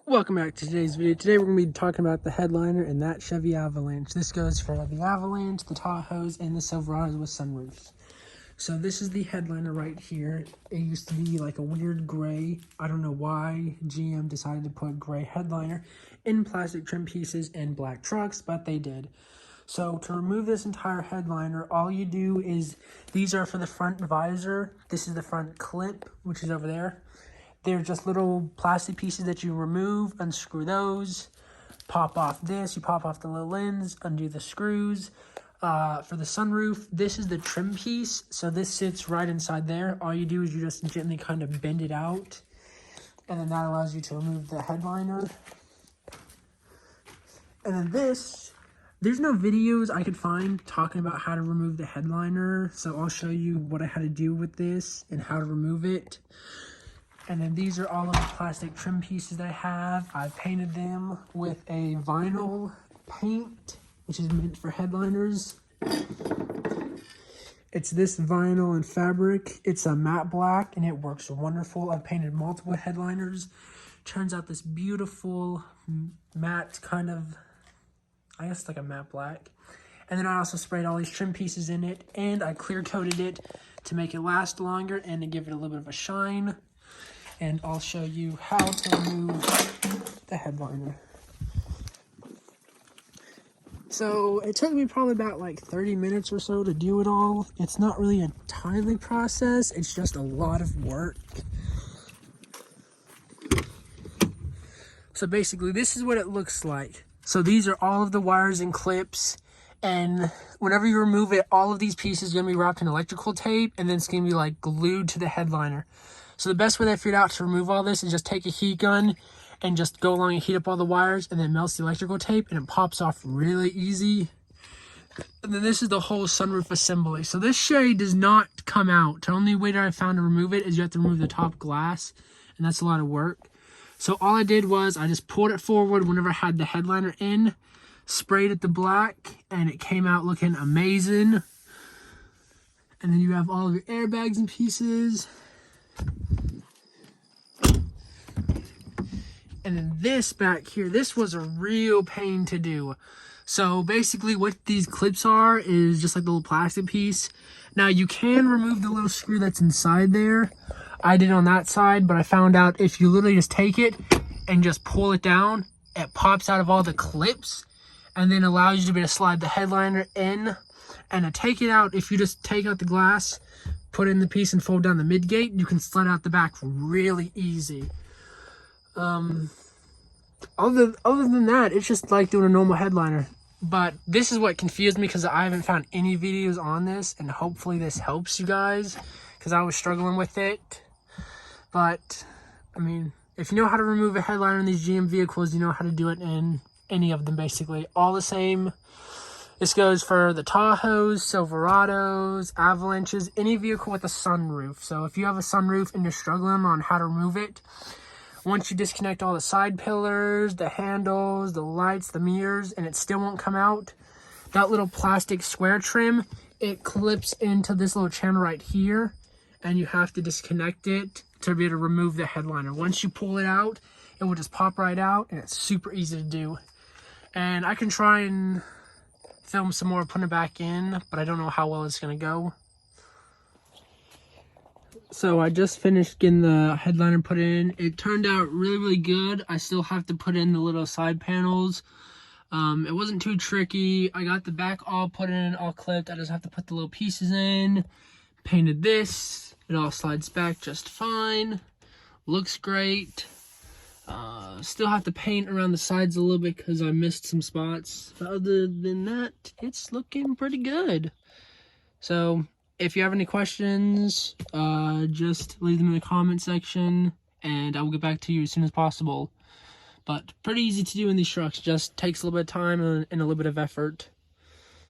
Welcome back to today's video. Today we're going to be talking about the headliner and that Chevy Avalanche. This goes for the Avalanche, the Tahoes, and the Silverados with sunroofs. So this is the headliner right here. It used to be like a weird gray. I don't know why GM decided to put gray headliner in plastic trim pieces in black trucks, but they did. So to remove this entire headliner, all you do is, these are for the front visor. This is the front clip, which is over there. They're just little plastic pieces that you remove, unscrew those, pop off this, you pop off the little lens, undo the screws. For the sunroof, this is the trim piece, so this sits right inside there. All you do is you just gently kind of bend it out, and then that allows you to remove the headliner. And then this, there's no videos I could find talking about how to remove the headliner, so I'll show you what I had to do with this and how to remove it. And then these are all of the plastic trim pieces that I have. I painted them with a vinyl paint, which is meant for headliners. It's this vinyl and fabric. It's a matte black and it works wonderful. I've painted multiple headliners. Turns out this beautiful matte kind of, I guess like a matte black. And then I also sprayed all these trim pieces in it, and I clear coated it to make it last longer and to give it a little bit of a shine. And I'll show you how to remove the headliner. So it took me probably about like 30 minutes or so to do it all. It's not really a timely process, it's just a lot of work. So basically this is what it looks like. So these are all of the wires and clips, and whenever you remove it, all of these pieces are going to be wrapped in electrical tape, and then it's going to be like glued to the headliner. So the best way that I figured out to remove all this is just take a heat gun and just go along and heat up all the wires, and then melts the electrical tape, and it pops off really easy. And then this is the whole sunroof assembly. So this shade does not come out. The only way that I found to remove it is you have to remove the top glass, and that's a lot of work. So all I did was I just pulled it forward whenever I had the headliner in, sprayed it the black, and it came out looking amazing. And then you have all of your airbags and pieces. And then this back here, this was a real pain to do. So basically what these clips are is just like the little plastic piece. Now you can remove the little screw that's inside there. I did on that side, but I found out if you literally just take it and just pull it down, it pops out of all the clips and then allows you to be able to slide the headliner in. And to take it out, if you just take out the glass, put in the piece and fold down the mid gate, you can slide out the back really easy. Other than that, it's just like doing a normal headliner. But this is what confused me, because I haven't found any videos on this, and hopefully this helps you guys, because I was struggling with it. But I mean, if you know how to remove a headliner in these GM vehicles, you know how to do it in any of them, basically. All the same. This goes for the Tahoes, Silverados, Avalanches, any vehicle with a sunroof. So if you have a sunroof and you're struggling on how to remove it, once you disconnect all the side pillars, the handles, the lights, the mirrors, and it still won't come out, that little plastic square trim, it clips into this little channel right here, and you have to disconnect it to be able to remove the headliner. Once you pull it out, it will just pop right out, and it's super easy to do. And I can try and film some more putting it back in, but I don't know how well it's going to go. So I just finished getting the headliner put in. It turned out really good. I still have to put in the little side panels. It wasn't too tricky. I got the back all put in, all clipped. I just have to put the little pieces in. Painted this. It all slides back just fine. Looks great. Still have to paint around the sides a little bit because I missed some spots. But other than that, it's looking pretty good. So if you have any questions, just leave them in the comment section, and I will get back to you as soon as possible. But pretty easy to do in these trucks, just takes a little bit of time and a little bit of effort.